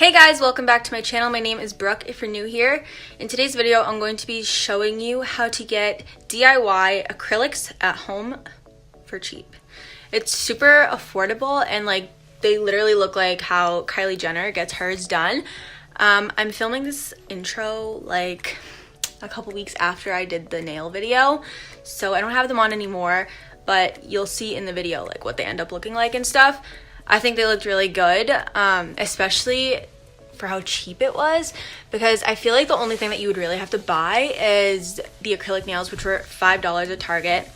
Hey guys, welcome back to my channel. My name is Brooke if you're new here. In today's video, I'm going to be showing you how to get DIY acrylics at home for cheap. It's super affordable and like they literally look like how Kylie Jenner gets hers done. I'm filming this intro like a couple weeks after I did the nail video, so I don't have them on anymore, but you'll see in the video like what they end up looking like and stuff. I think they looked really good, especially for how cheap it was, because I feel like the only thing that you would really have to buy is the acrylic nails, which were $5 at Target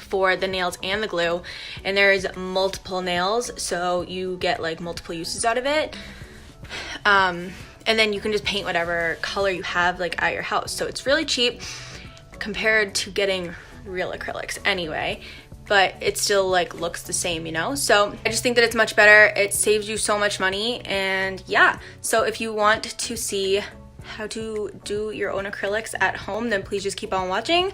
for the nails and the glue, and there's multiple nails, so you get like multiple uses out of it. And then you can just paint whatever color you have like at your house, so it's really cheap compared to getting real acrylics anyway, but it still like looks the same, you know? So I just think that it's much better. It saves you so much money, and yeah. So if you want to see how to do your own acrylics at home, then please just keep on watching.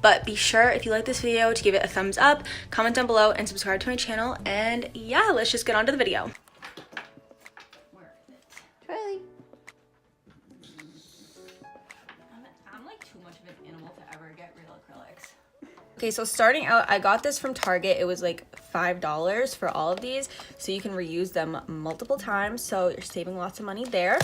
But be sure, if you like this video, to give it a thumbs up, comment down below, and subscribe to my channel. And yeah, let's just get on to the video. Where is it? Kylie. I'm like too much of an animal to ever get real acrylics. Okay, so starting out, I got this from Target. It was like $5 for all of these, so you can reuse them multiple times, so you're saving lots of money there.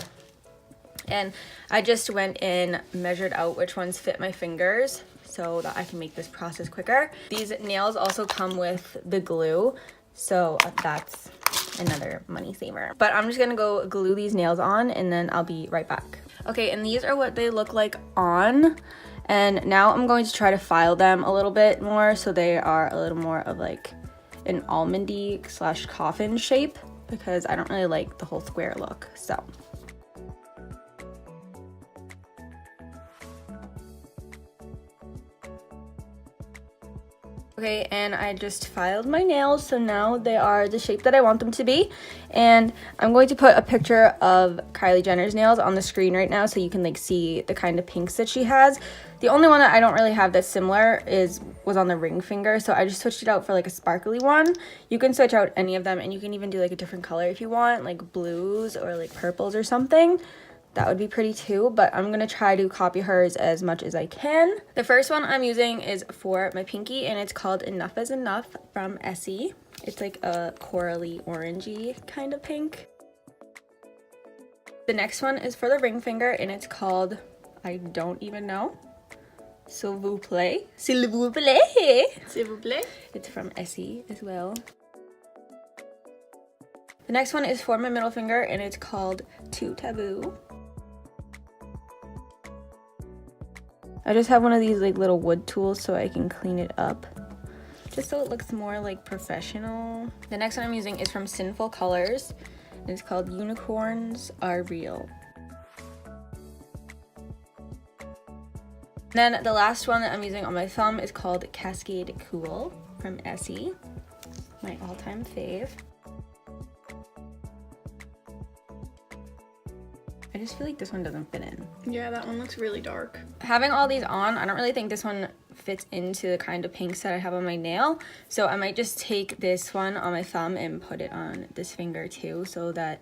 And I just went in, measured out which ones fit my fingers so that I can make this process quicker. These nails also come with the glue, so that's another money saver. But I'm just gonna go glue these nails on and then I'll be right back. Okay, and these are what they look like on. And now I'm going to try to file them a little bit more so they are a little more of like an almondy / coffin shape, because I don't really like the whole square look, so. Okay, and I just filed my nails, so now they are the shape that I want them to be. And I'm going to put a picture of Kylie Jenner's nails on the screen right now so you can like see the kind of pinks that she has. The only one that I don't really have that's similar was on the ring finger, so I just switched it out for like a sparkly one. You can switch out any of them, and you can even do like a different color if you want, like blues or like purples or something. That would be pretty too, but I'm gonna try to copy hers as much as I can. The first one I'm using is for my pinky, and it's called Enough is Enough from Essie. It's like a corally orangey kind of pink. The next one is for the ring finger, and it's called, I don't even know, S'il vous plaît. S'il vous plaît. S'il vous plaît. It's from Essie as well. The next one is for my middle finger, and it's called Too Taboo. I just have one of these like little wood tools so I can clean it up, just so it looks more like professional. The next one I'm using is from Sinful Colors, and it's called Unicorns Are Real. Then the last one that I'm using on my thumb is called Cascade Cool from Essie, my all-time fave. I just feel like this one doesn't fit in. Yeah, that one looks really dark. Having all these on, I don't really think this one fits into the kind of pinks that I have on my nail, so I might just take this one on my thumb and put it on this finger too, so that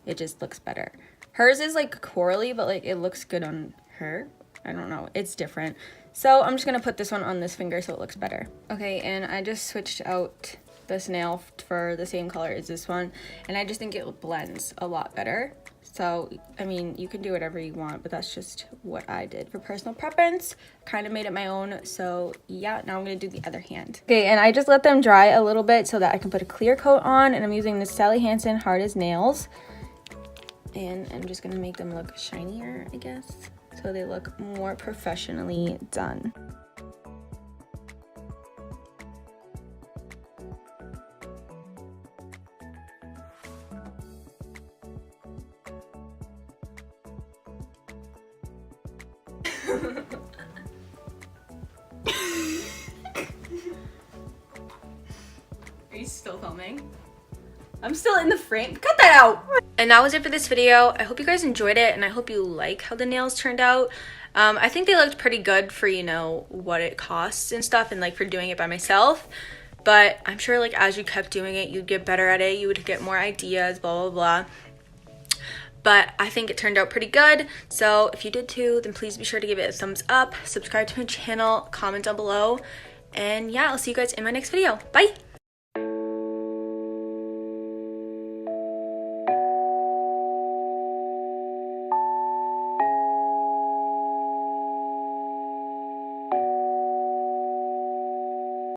it just looks better. Hers is like corally, but like it looks good on her. I don't know, it's different. So I'm just gonna put this one on this finger so it looks better. Okay, and I just switched out this nail for the same color as this one, and I just think it blends a lot better. So, I mean, you can do whatever you want, but that's just what I did for personal preference. Kind of made it my own, so yeah, now I'm gonna do the other hand. Okay, and I just let them dry a little bit so that I can put a clear coat on, and I'm using this Sally Hansen Hard as Nails. And I'm just gonna make them look shinier, I guess, so they look more professionally done. Are you still filming? I'm still in the frame. Cut that out! And that was it for this video. I hope you guys enjoyed it, and I hope you like how the nails turned out. I think they looked pretty good for, you know, what it costs and stuff, and like for doing it by myself. But I'm sure like as you kept doing it, you'd get better at it. You would get more ideas, blah, blah, blah. but I think it turned out pretty good. So if you did too, then please be sure to give it a thumbs up, subscribe to my channel, comment down below, and yeah, I'll see you guys in my next video. Bye!